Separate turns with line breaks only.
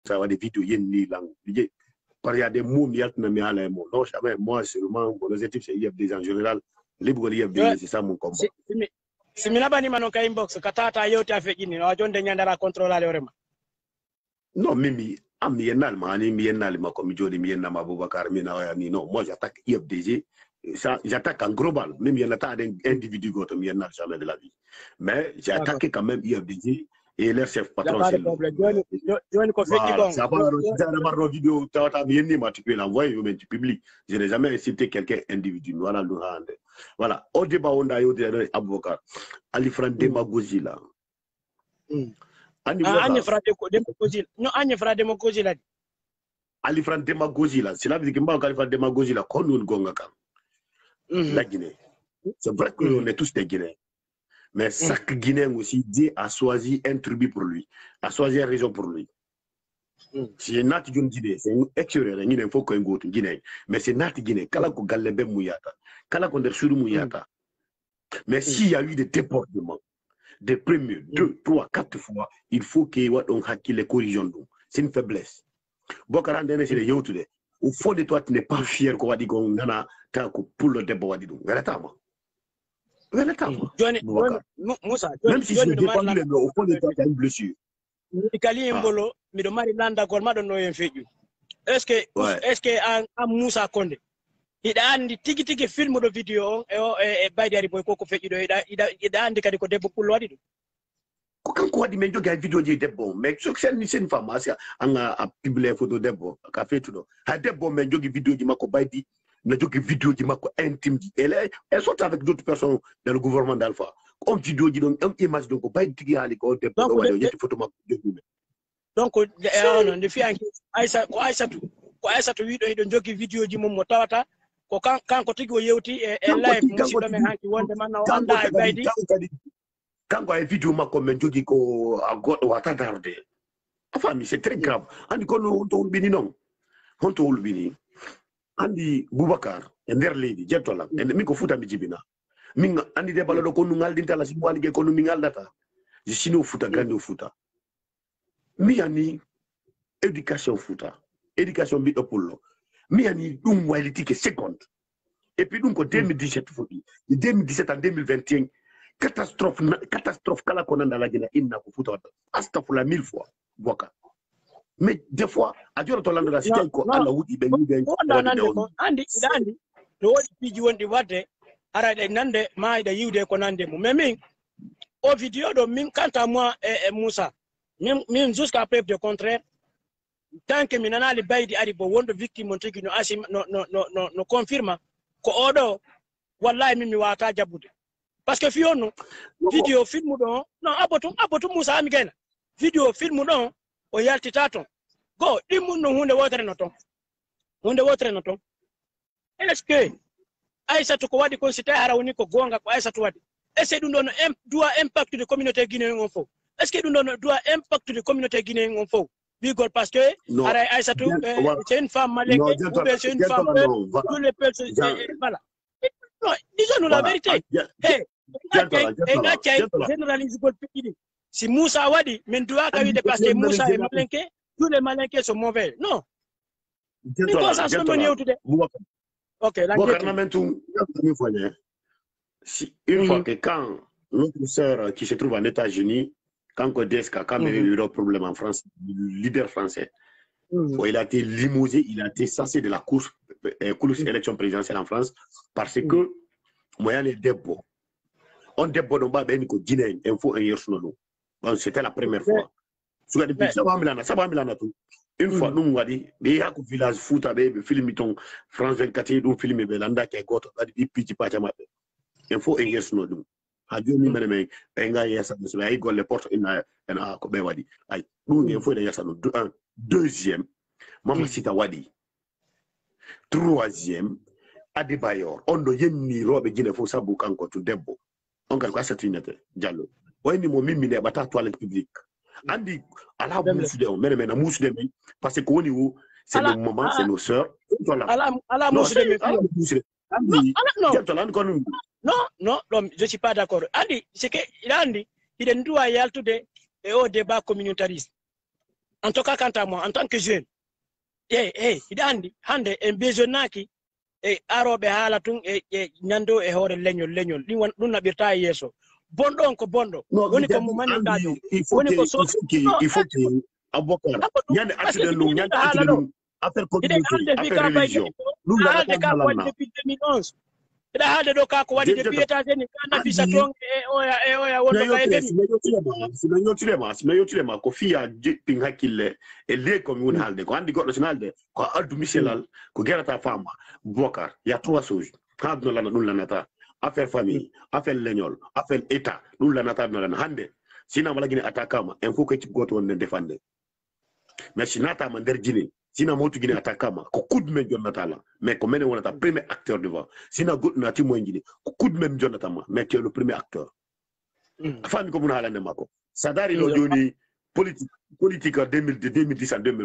ça va des vidéos yenni langue parce qu'il y a des mots mi altna mi ala mo non jamais moi seulement mon objectif c'est IFDG en général libre IFDG c'est ça mon combat
si mina bani manoka inbox katata yote afejini na wajonde nyandara contrôler orema
non mimi am yenal mani mi yenal ma comme jodi mi yenna ma Boubacar mi na ni non moi j'attaque IFDG ça j'attaque en global même il y en a pas d'individu goto mi yenal jamais de la vie mais j'ai attaqué quand même IFDG et leur chef patron c'est
Johnny ko feji bon
ça va dans vidéo tawata mi yenni ma tu peux l'envoyer ou même tu publies je n'ai jamais incité quelqu'un individu voilà au débat on a eu des avocats Ali Fran démagogie là
Anye frade démagogie non anye frade démagogie là
Ali Fran démagogie là c'est là que mba Ali Fran démagogie là kon on gonga kam la Guinée c'est vrai que on est tous des Guinéens mais chaque Guinéen aussi Dieu a choisi un tribu pour lui a choisi une région pour lui si nati jon Guinée c'est extérieur ni il faut qu'on go to Guinée mais c'est nati Guinée kala ko gallembe muyata kala ko der suru muyata mais s'il y a eu des déportements des premiers 2, 3, 4 fois il faut que on haki les corrigeons c'est une faiblesse Bokar andene c'est les yotude au fond de toi tu n'es pas fier ko wadi ko nana ta ko pour le débat wadi dum véritablement
Johnny Moussa
même si je dépends mais au fond de toi tu as une blessure
Kali Mbolo mi do mari landa gol ma do no en feju est-ce que en Moussa Konde ida andi tigi film do video e baydari boy koko feju do ida andi kadi ko debbo pullo wadi dum
ko kanko wadi men jogi video ji debbo mais so sen ni sen femme asi anga a publier photo debbo ka fetu do ha debbo men jogi video ji makko baydi na jogi video ji makko intime ji elle sort avec d'autres personnes dans le gouvernement d'Alpha comme vidéo ji donc image donc baydi tigi hali ko debbo do wadi yetti photo makko jogi
donc on de fi anki Aissatou wido do jogi video ji mum mo tawata ko kanko tigi o yewti e live musido men hanki wonde man o anda e baydi
kanko ay video makko men jogi ko a goddo wata darde afami c'est très grave andi ko no to ulbini non honto ulbini andi Boubacar e nder leydi jettolam en min ko futa mi jibina min andi de balado ko no ngaldinta la si walige ko no mi ngaldata je sino futa grande o futa mi ani éducation futa éducation bi dopullo mi ani dum waliti ke seconde et puis dum ko 2017 foti 2017 en 2021 catastrophe kala ko nanda la gina inna ko futa astaghfirullah 1000 fois boka mais des fois a jora to landa si ko ala wudi be ni be
andi do wodi piji wondi wadde ara de nande maida yiwde ko nande mo mais min o vidéo do min kanta moi et Moussa min jusqu'à preuve de contraire tant que minana li baydi ari bo wondo victime on tigi no asim no confirma ko odo wallahi min mi wata jabude parce que fiono vidéo film do non abotu Moussa ami gena vidéo film do o yaltita ton go dimmun no hunde wotere no ton est-ce que Aissatou ko wadi considérer harawni ko gonga ko Aissatou wadi est-ce que dum do doit impact de communauté guinéenne on fo est-ce que dum do doit impact de communauté guinéenne on fo bigol parce que Aissatou c'est une femme malèque ou c'est une femme tous les peuples voilà non disons-nous la vérité généralise gol pidi si Moussa wadi men doit ka wide parce que Moussa est malinké tous les malinqués sont mauvais non ok la
si une fois que quand notre sœur qui se trouve en États-Unis quand Kodeska quand il y a eu un problème en France le leader français il a été limogé il a été chassé de la course élection présidentielle en France parce que moyen les débats on débat non ba ben ko Guinée info un hier sunu c'était la première fois so depuis ça va milana tout une fois nous wadi be ya ko village fouta be film ton France 24 do film be landa ke goto wadi piti pacha mabbe info un hier sunu ha joni mene me nga yesa so ay golle porte ina ko be wadi ay dum info de yesa no un deuxième mama sita wadi troisième Adebayor on do yenni robe Guinée fo sabu kanko to debbo on kan ko asatinete Diallo wayni mo mimmi ne bata toilette publique andi ala musude on mene na musude men parce que woni wo c'est le moment c'est nos sœurs
ala musude non je suis pas d'accord andi c'est que il andi il doit yaltude et au débat communautariste en tout cas quant à moi en tant que jeune idandi hande en besoinaki arobe hala tun nyando e hore leñol dun nabirta yeso bondo on ko bondo woni ko mo mani dajo woni ko so
il faut que Aboubacar ñande accident lu ñande accident affaire communauté affaire religion nous la
haalde ka ko waɗi depuis 2011 ida haalde ɗo ka ko waɗi depuis États-Unis ka nafisa ton e oya wonno kayedeni
sino yotirema ko fiya jeppin hakkille e le komi woni haalde ko andi goɗɗo sino haalde ko addu miselal ko gerata fama Boubacar y a trois choses haadno lana ɗum lanata affaire famille affaire leñol affaire état ɗum lanata no lana hande sina wala gine attaquama en faut que ci goto wonne défendre mais si natama nder jine sina motu gine attaquama ko kud men jonnata la mais ko menen wonata premier acteur devant sina goɗɗo nati moy jine ko kud men jonnatama mais tu es le premier acteur fami ko mun halande mako sadari no joni politique 2010 en 2000